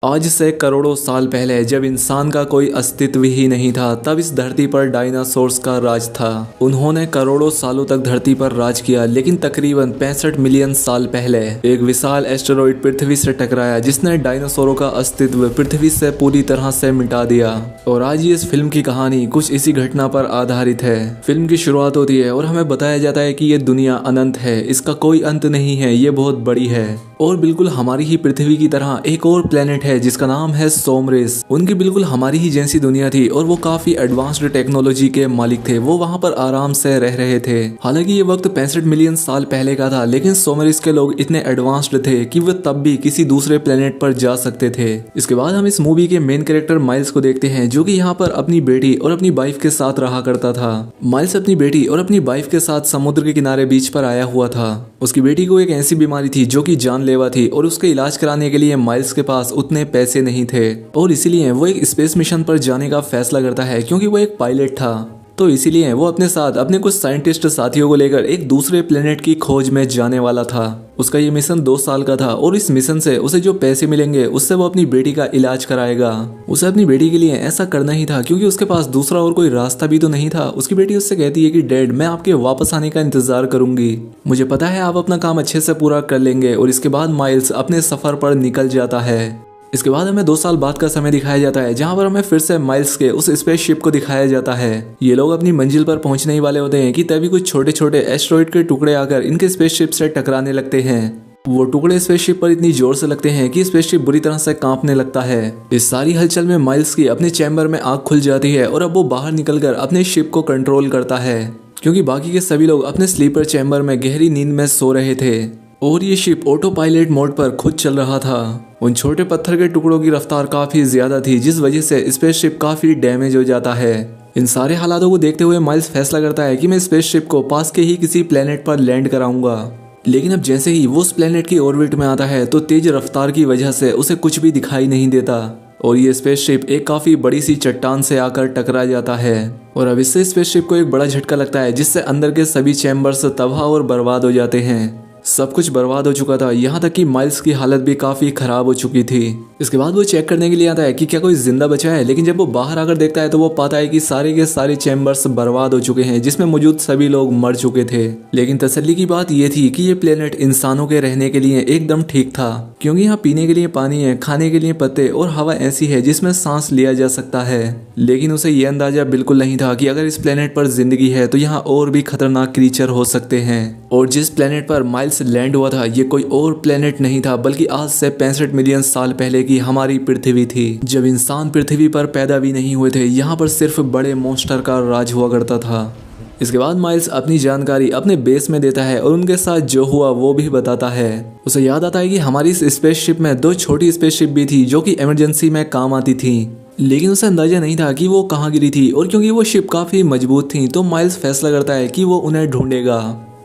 आज से करोड़ों साल पहले जब इंसान का कोई अस्तित्व ही नहीं था, तब इस धरती पर डायनासोर्स का राज था। उन्होंने करोड़ों सालों तक धरती पर राज किया, लेकिन तकरीबन 65 मिलियन साल पहले एक विशाल एस्टेरॉइड पृथ्वी से टकराया, जिसने डायनासोरों का अस्तित्व पृथ्वी से पूरी तरह से मिटा दिया। और आज ये इस फिल्म की कहानी कुछ इसी घटना पर आधारित है। फिल्म की शुरुआत होती है और हमें बताया जाता है कि ये दुनिया अनंत है, इसका कोई अंत नहीं है, ये बहुत बड़ी है और बिल्कुल हमारी ही पृथ्वी की तरह एक और प्लेनेट है जिसका नाम है सोमरेस। उनकी बिल्कुल हमारी ही जैसी दुनिया थी और वो काफी एडवांस्ड टेक्नोलॉजी के मालिक थे। वो वहां पर आराम से रह रहे थे। हालांकि ये वक्त 65 मिलियन साल पहले का था, लेकिन सोमरेस के लोग इतने एडवांस्ड थे कि वो तब भी किसी दूसरे प्लेनेट पर जा सकते थे। इसके बाद हम इस मूवी के मेन कैरेक्टर माइल्स को देखते हैं, जो कि यहाँ पर अपनी बेटी और अपनी वाइफ के साथ रहा करता था। माइल्स अपनी बेटी और अपनी वाइफ के साथ समुद्र के किनारे बीच पर आया हुआ था। उसकी बेटी को एक ऐसी बीमारी थी जो कि जानलेवा थी और उसके इलाज कराने के लिए माइल्स के पास उतने पैसे नहीं थे और इसीलिए वो एक स्पेस मिशन पर जाने का फैसला करता है, क्योंकि वो एक पायलट था। तो इसीलिए वो अपने साथ अपने कुछ साइंटिस्ट साथियों को लेकर एक दूसरे प्लेनेट की खोज में जाने वाला था। उसका ये मिशन 2 साल का था और इस मिशन से उसे जो पैसे मिलेंगे उससे वो अपनी बेटी का इलाज कराएगा। उसे अपनी बेटी के लिए ऐसा करना ही था, क्योंकि उसके पास दूसरा और कोई रास्ता भी तो नहीं था। उसकी बेटी उससे कहती है कि डैड, मैं आपके वापस आने का इंतजार करूंगी, मुझे पता है आप अपना काम अच्छे से पूरा कर लेंगे। और इसके बाद माइल्स अपने सफर पर निकल जाता है। इसके बाद हमें 2 साल बाद का समय दिखाया जाता है, जहां पर हमें फिर से माइल्स के उस स्पेसशिप को दिखाया जाता है। ये लोग अपनी मंजिल पर पहुंचने ही वाले होते हैं कि तभी कुछ छोटे छोटे एस्टेरॉइड के टुकड़े आकर इनके स्पेसशिप से टकराने लगते हैं। वो टुकड़े स्पेसशिप पर इतनी जोर से लगते हैं कि स्पेसशिप बुरी तरह से कांपने लगता है। इस सारी हलचल में माइल्स की अपने चैम्बर में आंख खुल जाती है और अब वो बाहर निकलकर अपने शिप को कंट्रोल करता है, क्योंकि बाकी के सभी लोग अपने स्लीपर चैम्बर में गहरी नींद में सो रहे थे और ये शिप ऑटो पायलट मोड पर खुद चल रहा था। उन छोटे पत्थर के टुकड़ों की रफ्तार काफी ज्यादा थी, जिस वजह से स्पेसशिप काफी डैमेज हो जाता है। इन सारे हालातों को देखते हुए माइल्स फैसला करता है कि मैं स्पेसशिप को पास के ही किसी प्लेनेट पर लैंड कराऊंगा। लेकिन अब जैसे ही वो उस प्लेनेट की ऑर्बिट में आता है तो तेज रफ्तार की वजह से उसे कुछ भी दिखाई नहीं देता और ये स्पेसशिप एक काफी बड़ी सी चट्टान से आकर टकरा जाता है। और अब इससे स्पेसशिप को एक बड़ा झटका लगता है, जिससे अंदर के सभी चैम्बर्स तबाह और बर्बाद हो जाते हैं। सब कुछ बर्बाद हो चुका था, यहाँ तक कि माइल्स की हालत भी काफी खराब हो चुकी थी। इसके बाद वो चेक करने के लिए आता है कि क्या कोई जिंदा बचा है, लेकिन जब वो बाहर आकर देखता है तो वो पाता है कि सारे के सारे चैम्बर्स बर्बाद हो चुके हैं, जिसमें मौजूद सभी लोग मर चुके थे। लेकिन तसल्ली की बात ये थी कि ये प्लेनेट इंसानों के रहने के लिए एकदम ठीक था, क्योंकि यहाँ पीने के लिए पानी है, खाने के लिए पत्ते और हवा ऐसी है जिसमें सांस लिया जा सकता है। लेकिन उसे ये अंदाजा बिल्कुल नहीं था कि अगर इस प्लेनेट पर जिंदगी है तो यहाँ और भी खतरनाक क्रीचर हो सकते हैं। और जिस प्लेनेट पर माइल्स लैंड हुआ था, ये कोई और प्लेनेट नहीं था, बल्कि आज से 65 मिलियन साल पहले की हमारी पृथ्वी थी। जब इंसान पृथ्वी पर पैदा भी नहीं हुए थे, यहाँ पर सिर्फ बड़े मॉन्स्टर का राज हुआ करता था। इसके बाद माइल्स अपनी जानकारी अपने बेस में देता है और उनके साथ जो हुआ वो भी बताता है। उसे याद आता है कि हमारी इस स्पेसशिप में 2 छोटी स्पेसशिप भी थी जो कि इमरजेंसी में काम आती थी, लेकिन उसे अंदाजा नहीं था कि वो कहाँ गिरी थी। और क्योंकि वो शिप काफी मजबूत थी तो माइल्स फैसला करता है कि वो उन्हें ढूंढेगा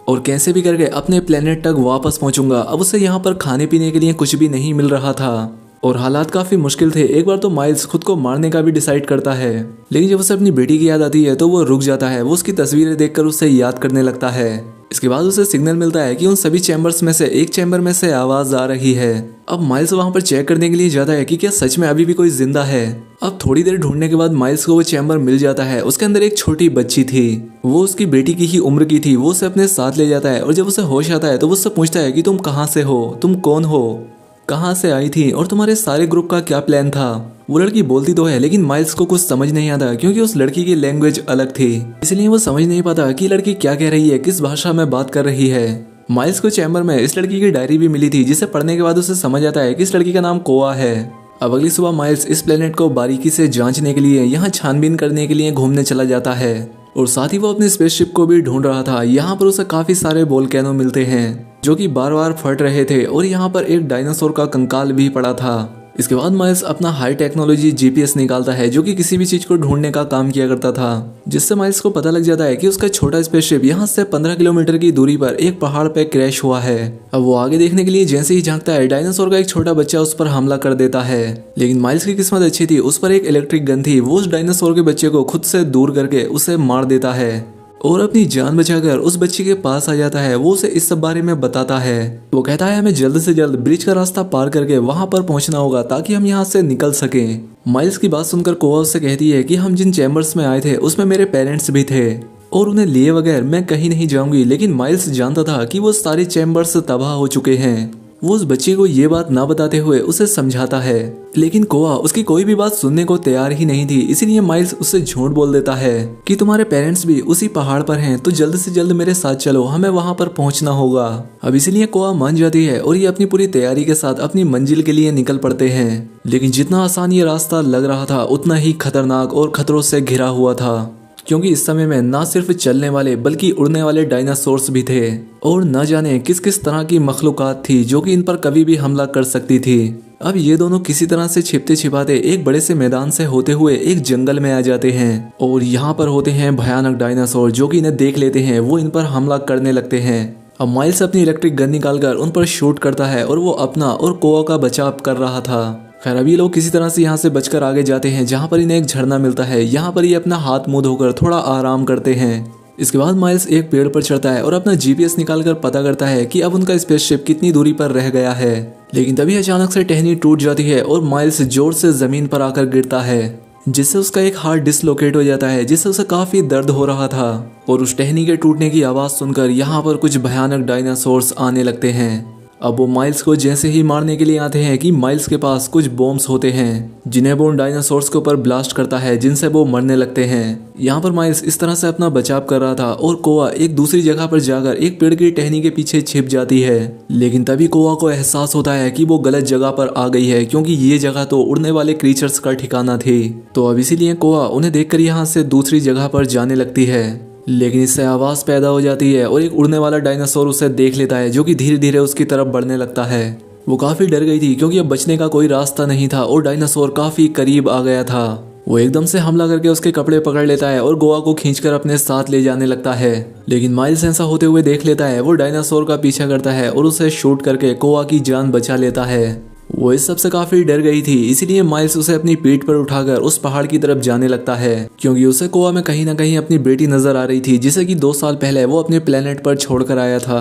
और कैसे भी करके अपने प्लेनेट तक वापस पहुंचूंगा। अब उसे यहाँ पर खाने पीने के लिए कुछ भी नहीं मिल रहा था और हालात काफी मुश्किल थे। एक बार तो माइल्स खुद को मारने का भी डिसाइड करता है, लेकिन जब उसे अपनी बेटी की याद आती है तो वो रुक जाता है। वो उसकी तस्वीरें देखकर उसे याद करने लगता है। इसके बाद उसे सिग्नल मिलता है कि उन सभी चैम्बर्स में से एक चैम्बर में से आवाज आ रही है। अब माइल्स वहां पर चेक करने के लिए जाता है कि क्या सच में अभी भी कोई जिंदा है। अब थोड़ी देर ढूंढने के बाद माइल्स को वो चैम्बर मिल जाता है। उसके अंदर एक छोटी बच्ची थी, वो उसकी बेटी की ही उम्र की थी। वो उसे अपने साथ ले जाता है और जब उसे होश आता है तो वो उससे पूछता है कि तुम कहाँ से हो, तुम कौन हो, कहाँ से आई थी और तुम्हारे सारे ग्रुप का क्या प्लान था। वो लड़की बोलती तो है, लेकिन माइल्स को कुछ समझ नहीं आता, क्योंकि उस लड़की की लैंग्वेज अलग थी, इसलिए वो समझ नहीं पाता कि लड़की क्या कह रही है, किस भाषा में बात कर रही है। माइल्स को चैम्बर में इस लड़की की डायरी भी मिली थी, जिसे पढ़ने के बाद उसे समझ आता है कि इस लड़की का नाम कोआ है। अब अगली सुबह माइल्स इस प्लेनेट को बारीकी से जांचने के लिए यहाँ छानबीन करने के लिए घूमने चला जाता है और साथ ही वो अपने स्पेसशिप को भी ढूंढ रहा था। यहाँ पर उसे काफी सारे वोल्केनो मिलते हैं जो कि बार बार फट रहे थे और यहाँ पर एक डायनासोर का कंकाल भी पड़ा था। इसके बाद माइल्स अपना हाई टेक्नोलॉजी जीपीएस निकालता है, जो कि किसी भी चीज को ढूंढने का काम किया करता था, जिससे माइल्स को पता लग जाता है कि उसका छोटा स्पेसशिप यहाँ से 15 किलोमीटर की दूरी पर एक पहाड़ पे क्रैश हुआ है। अब वो आगे देखने के लिए जैसे ही झांकता है, डायनासोर का एक छोटा बच्चा उस पर हमला कर देता है। लेकिन माइल्स की किस्मत अच्छी थी, उस पर एक इलेक्ट्रिक गन थी। वो उस डायनासोर के बच्चे को खुद से दूर करके उसे मार देता है और अपनी जान बचाकर उस बच्ची के पास आ जाता है। वो उसे इस सब बारे में बताता है। वो कहता है हमें जल्द से जल्द ब्रिज का रास्ता पार करके वहां पर पहुंचना होगा ताकि हम यहाँ से निकल सकें। माइल्स की बात सुनकर कोआ उससे कहती है कि हम जिन चैम्बर्स में आए थे उसमें मेरे पेरेंट्स भी थे और उन्हें लिए बगैर मैं कहीं नहीं जाऊंगी। लेकिन माइल्स जानता था कि वो सारे चैम्बर्स तबाह हो चुके हैं। वो उस बच्ची को ये बात ना बताते हुए उसे समझाता है, लेकिन कोआ उसकी कोई भी बात सुनने को तैयार ही नहीं थी। इसीलिए माइल्स उससे झूठ बोल देता है कि तुम्हारे पेरेंट्स भी उसी पहाड़ पर हैं, तो जल्द से जल्द मेरे साथ चलो, हमें वहां पर पहुंचना होगा। अब इसीलिए कोआ मान जाती है और ये अपनी पूरी तैयारी के साथ अपनी मंजिल के लिए निकल पड़ते हैं। लेकिन जितना आसान ये रास्ता लग रहा था उतना ही खतरनाक और खतरों से घिरा हुआ था, क्योंकि इस समय में ना सिर्फ चलने वाले बल्कि उड़ने वाले डायनासोर्स भी थे और न जाने किस किस तरह की मखलूकात थी जो कि इन पर कभी भी हमला कर सकती थी। अब ये दोनों किसी तरह से छिपते छिपाते एक बड़े से मैदान से होते हुए एक जंगल में आ जाते हैं और यहाँ पर होते हैं भयानक डायनासोर जो कि इन्हें देख लेते हैं। वो इन पर हमला करने लगते हैं। अब माइल्स अपनी इलेक्ट्रिक गन निकालकर उन पर शूट करता है और वो अपना और कोआ का बचाव कर रहा था। खैर अभी लोग किसी तरह से यहाँ से बचकर आगे जाते हैं, जहाँ पर इन्हें एक झरना मिलता है। यहाँ पर ये अपना हाथ मुंह धोकर थोड़ा आराम करते हैं। इसके बाद माइल्स एक पेड़ पर चढ़ता है और अपना जीपीएस निकालकर पता करता है कि अब उनका स्पेसशिप कितनी दूरी पर रह गया है। लेकिन तभी अचानक से टहनी टूट जाती है और माइल्स जोर से जमीन पर आकर गिरता है, जिससे उसका एक हाथ डिसलोकेट हो जाता है, जिससे उसे काफी दर्द हो रहा था। और उस टहनी के टूटने की आवाज सुनकर यहाँ पर कुछ भयानक डायनासोर्स आने लगते हैं। अब वो माइल्स को जैसे ही मारने के लिए आते हैं कि माइल्स के पास कुछ बॉम्ब्स होते हैं जिन्हें वो उन डायनासोर्स के ऊपर ब्लास्ट करता है, जिनसे वो मरने लगते हैं। यहाँ पर माइल्स इस तरह से अपना बचाव कर रहा था और कोआ एक दूसरी जगह पर जाकर एक पेड़ की टहनी के पीछे छिप जाती है। लेकिन तभी कोआ को एहसास होता है कि वो गलत जगह पर आ गई है, क्योंकि ये जगह तो उड़ने वाले क्रीचर्स का ठिकाना थी। तो अब इसीलिए कोआ उन्हें देखकर यहाँ से दूसरी जगह पर जाने लगती है। लेकिन इससे आवाज पैदा हो जाती है और एक उड़ने वाला डायनासोर उसे देख लेता है, जो कि धीरे धीरे उसकी तरफ बढ़ने लगता है। वो काफी डर गई थी क्योंकि अब बचने का कोई रास्ता नहीं था और डायनासोर काफी करीब आ गया था। वो एकदम से हमला करके उसके कपड़े पकड़ लेता है और गोवा को खींचकर अपने साथ ले जाने लगता है। लेकिन माइल्स ऐसा होते हुए देख लेता है। वो डायनासोर का पीछा करता है और उसे शूट करके कोआ की जान बचा लेता है। वो इस सब से काफी डर गई थी, इसीलिए माइल्स उसे अपनी पीठ पर उठाकर उस पहाड़ की तरफ जाने लगता है, क्योंकि उसे कोआ में कहीं ना कहीं अपनी बेटी नजर आ रही थी, जिसे कि 2 साल पहले वो अपने प्लेनेट पर छोड़कर आया था।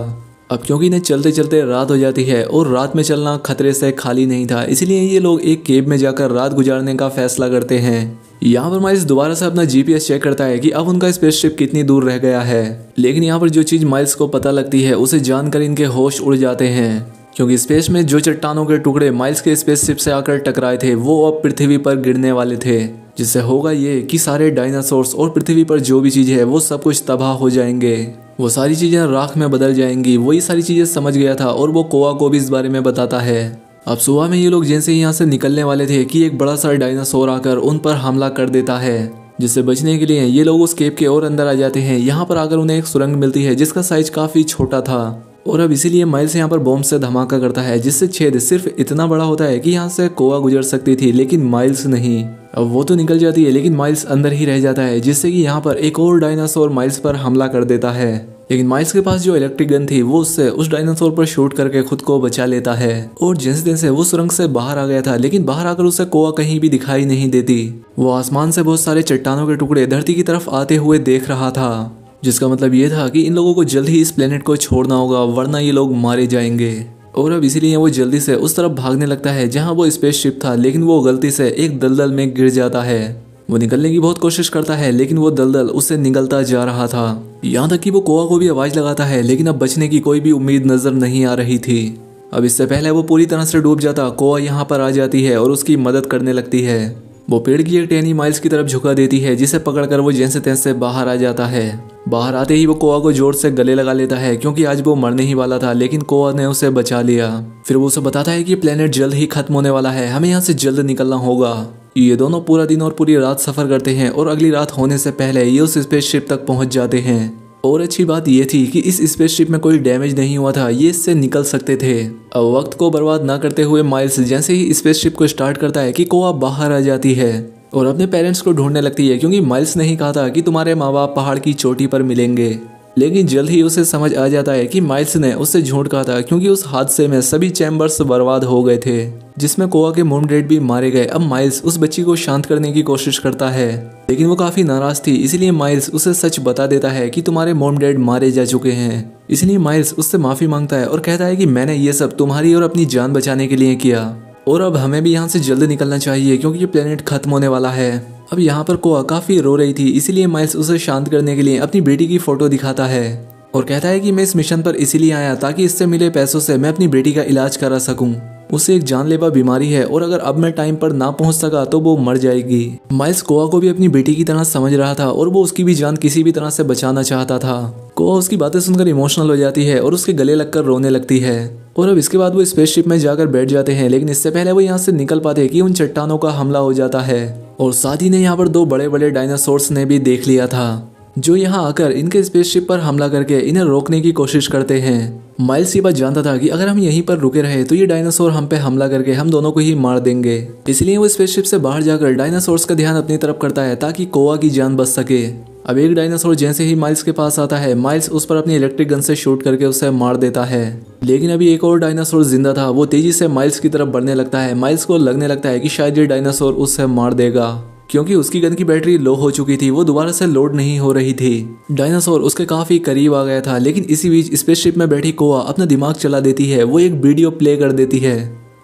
अब क्योंकि इन्हें चलते चलते रात हो जाती है और रात में चलना खतरे से खाली नहीं था, इसलिए ये लोग एक केव में जाकर रात गुजारने का फैसला करते हैं। यहाँ पर माइल्स दोबारा से अपना जीपीएस चेक करता है कि अब उनका स्पेसशिप कितनी दूर रह गया है। लेकिन यहाँ पर जो चीज माइल्स को पता लगती है उसे जानकर इनके होश उड़ जाते हैं, क्योंकि स्पेस में जो चट्टानों के टुकड़े माइल्स के स्पेसशिप से आकर टकराए थे वो अब पृथ्वी पर गिरने वाले थे, जिससे होगा ये कि सारे डायनासोर्स और पृथ्वी पर जो भी चीज है वो सब कुछ तबाह हो जाएंगे। वो सारी चीजें राख में बदल जाएंगी। वो ये सारी चीजें समझ गया था और वो कोआ को भी इस बारे में बताता है। अब सुबह में ये लोग जैसे ही यहाँ से निकलने वाले थे कि एक बड़ा सा डायनासोर आकर उन पर हमला कर देता है, जिससे बचने के लिए ये लोग उस केव के और अंदर आ जाते हैं। यहाँ पर आकर उन्हें एक सुरंग मिलती है जिसका साइज काफी छोटा था और अब इसीलिए माइल्स यहाँ पर बॉम्ब से धमाका करता है, जिससे छेद सिर्फ इतना बड़ा होता है कि यहाँ से कोआ गुजर सकती थी, लेकिन माइल्स नहीं। अब वो तो निकल जाती है लेकिन माइल्स अंदर ही रह जाता है, जिससे कि यहाँ पर एक और डायनासोर माइल्स पर हमला कर देता है। लेकिन माइल्स के पास जो इलेक्ट्रिक गन थी वो उससे उस डायनासोर पर शूट करके खुद को बचा लेता है और जैसे तैसे वो सुरंग से बाहर आ गया था। लेकिन बाहर आकर उसे कोआ कहीं भी दिखाई नहीं देती। वो आसमान से बहुत सारे चट्टानों के टुकड़े धरती की तरफ आते हुए देख रहा था, जिसका मतलब ये था कि इन लोगों को जल्द ही इस प्लेनेट को छोड़ना होगा, वरना ये लोग मारे जाएंगे। और अब इसीलिए वो जल्दी से उस तरफ भागने लगता है जहां वो स्पेसशिप था, लेकिन वो गलती से एक दलदल में गिर जाता है। वो निकलने की बहुत कोशिश करता है लेकिन वो दलदल उससे निकलता जा रहा था। यहाँ तक कि वो कोआ को भी आवाज लगाता है, लेकिन अब बचने की कोई भी उम्मीद नजर नहीं आ रही थी। अब इससे पहले वो पूरी तरह से डूब जाता, कोआ यहाँ पर आ जाती है और उसकी मदद करने लगती है। वो पेड़ की एक टहनी माइल्स की तरफ झुका देती है, जिसे पकड़कर वो जैसे तैसे बाहर आ जाता है। बाहर आते ही वो कोआ को जोर से गले लगा लेता है, क्योंकि आज वो मरने ही वाला था, लेकिन कोआ ने उसे बचा लिया। फिर वो उसे बताता है कि प्लेनेट जल्द ही खत्म होने वाला है, हमें यहाँ से जल्द निकलना होगा। ये दोनों पूरा दिन और पूरी रात सफर करते हैं और अगली रात होने से पहले ये उस स्पेसशिप तक पहुंच जाते हैं। और अच्छी बात ये थी कि इस स्पेसशिप में कोई डैमेज नहीं हुआ था, ये इससे निकल सकते थे। अब वक्त को बर्बाद ना करते हुए माइल्स जैसे ही स्पेसशिप को स्टार्ट करता है कि कोआ बाहर आ जाती है और अपने पेरेंट्स को ढूंढने लगती है, क्योंकि माइल्स ने ही कहा था कि तुम्हारे माँ बाप पहाड़ की चोटी पर मिलेंगे। लेकिन जल्द ही उसे समझ आ जाता है कि माइल्स ने उससे झूठ कहा था, क्योंकि उस हादसे में सभी चैम्बर्स बर्बाद हो गए थे जिसमें कोआ के मॉम डैड भी मारे गए। अब माइल्स उस बच्ची को शांत करने की कोशिश करता है, लेकिन वो काफी नाराज थी, इसलिए माइल्स उसे सच बता देता है कि तुम्हारे मॉम डैड मारे जा चुके हैं। इसलिए माइल्स उससे माफी मांगता है और कहता है कि मैंने ये सब तुम्हारी और अपनी जान बचाने के लिए किया और अब हमें भी यहाँ से जल्द निकलना चाहिए क्योंकि ये प्लेनेट खत्म होने वाला है। अब यहाँ पर कोआ काफी रो रही थी, इसीलिए माइल्स उसे शांत करने के लिए अपनी बेटी की फोटो दिखाता है और कहता है कि मैं इस मिशन पर इसीलिए आया ताकि इससे मिले पैसों से मैं अपनी बेटी का इलाज करा सकूं। उसे एक जानलेवा बीमारी है और अगर अब मैं टाइम पर ना पहुंच सका तो वो मर जाएगी। माइल्स कोआ को भी अपनी बेटी की तरह समझ रहा था और वो उसकी भी जान किसी भी तरह से बचाना चाहता था। कोआ उसकी बातें सुनकर इमोशनल हो जाती है और उसके गले लगकर रोने लगती है और अब इसके बाद वो स्पेसशिप में जाकर बैठ जाते हैं, लेकिन इससे पहले वो यहाँ से निकल पाते कि उन चट्टानों का हमला हो जाता है और साथ ही ने यहाँ पर दो बड़े बड़े डायनासोर्स ने भी देख लिया था जो यहाँ आकर इनके स्पेसशिप पर हमला करके इन्हें रोकने की कोशिश करते हैं। माइल्स ये बात जानता था कि अगर हम यहीं पर रुके रहे तो ये डायनासोर हम पे हमला करके हम दोनों को ही मार देंगे, इसलिए वो स्पेसशिप से बाहर जाकर डायनासोर्स का ध्यान अपनी तरफ करता है ताकि कोआ की जान बच सके। अब एक डायनासोर जैसे ही माइल्स के पास आता है, माइल्स उस पर अपनी इलेक्ट्रिक गन से शूट करके उसे मार देता है, लेकिन अभी एक और डायनासोर जिंदा था। वो तेजी से माइल्स की तरफ बढ़ने लगता है। माइल्स को लगने लगता है कि शायद ये डायनासोर उससे मार देगा, क्योंकि उसकी गन की बैटरी लो हो चुकी थी, वो दोबारा से लोड नहीं हो रही थी। डायनासोर उसके काफी करीब आ गया था, लेकिन इसी बीच स्पेसशिप में बैठी कोआ अपना दिमाग चला देती है। वो एक वीडियो प्ले कर देती है।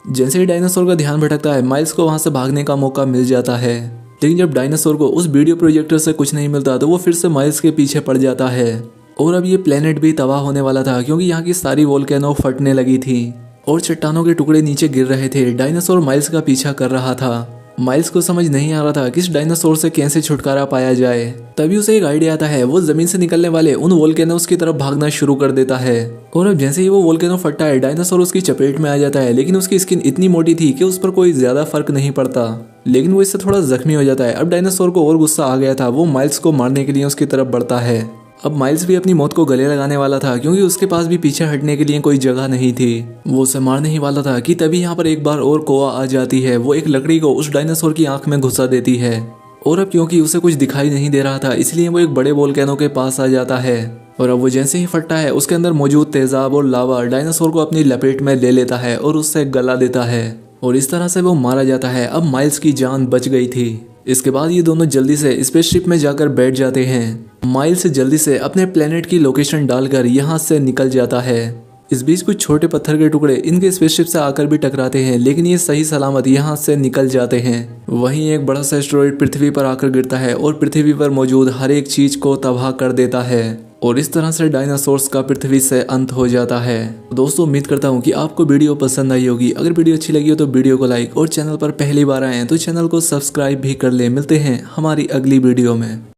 जैसे ही डायनासोर का ध्यान भटकता है, माइल्स को वहां से भागने का मौका मिल जाता है, लेकिन जब डायनासोर को उस वीडियो प्रोजेक्टर से कुछ नहीं मिलता तो वो फिर से माइल्स के पीछे पड़ जाता है। और अब ये प्लेनेट भी तबाह होने वाला था, क्योंकि यहाँ की सारी वोल्केनो फटने लगी थी और चट्टानों के टुकड़े नीचे गिर रहे थे। डायनासोर माइल्स का पीछा कर रहा था। माइल्स को समझ नहीं आ रहा था कि इस डायनासोर से कैसे छुटकारा पाया जाए। तभी उसे एक आइडिया आता है। वो जमीन से निकलने वाले उन वोल्केनोस की तरफ भागना शुरू कर देता है और अब जैसे ही वो वोल्केनो फटता है, डायनासोर उसकी चपेट में आ जाता है, लेकिन उसकी स्किन इतनी मोटी थी कि उस पर कोई ज्यादा फर्क नहीं पड़ता, लेकिन वो इससे थोड़ा जख्मी हो जाता है। अब डायनासोर को और गुस्सा आ गया था। वो माइल्स को मारने के लिए उसकी तरफ बढ़ता है। अब माइल्स भी अपनी मौत को गले लगाने वाला था, क्योंकि उसके पास भी पीछे हटने के लिए कोई जगह नहीं थी। वो उसे मारने ही वाला था कि तभी यहाँ पर एक बार और कोआ आ जाती है। वो एक लकड़ी को उस डायनासोर की आंख में घुसा देती है और अब क्योंकि उसे कुछ दिखाई नहीं दे रहा था, इसलिए वो एक बड़े वोल्केनो के पास आ जाता है और अब वो जैसे ही फटता है, उसके अंदर मौजूद तेजाब और लावा डायनासोर को अपनी लपेट में ले लेता है और उससे गला देता है और इस तरह से वो मारा जाता है। अब माइल्स की जान बच गई थी। इसके बाद ये दोनों जल्दी से स्पेसशिप में जाकर बैठ जाते हैं। माइल्स जल्दी से अपने प्लेनेट की लोकेशन डालकर यहाँ से निकल जाता है। इस बीच कुछ छोटे पत्थर के टुकड़े इनके स्पेसशिप से आकर भी टकराते हैं, लेकिन ये सही सलामत यहाँ से निकल जाते हैं। वहीं एक बड़ा सा एस्टेरॉयड पृथ्वी पर आकर गिरता है और पृथ्वी पर मौजूद हर एक चीज को तबाह कर देता है और इस तरह से डायनासोर्स का पृथ्वी से अंत हो जाता है। दोस्तों, उम्मीद करता हूँ कि आपको वीडियो पसंद आई होगी। अगर वीडियो अच्छी लगी हो तो वीडियो को लाइक और चैनल पर पहली बार आए हैं तो चैनल को सब्सक्राइब भी कर ले। मिलते हैं हमारी अगली वीडियो में।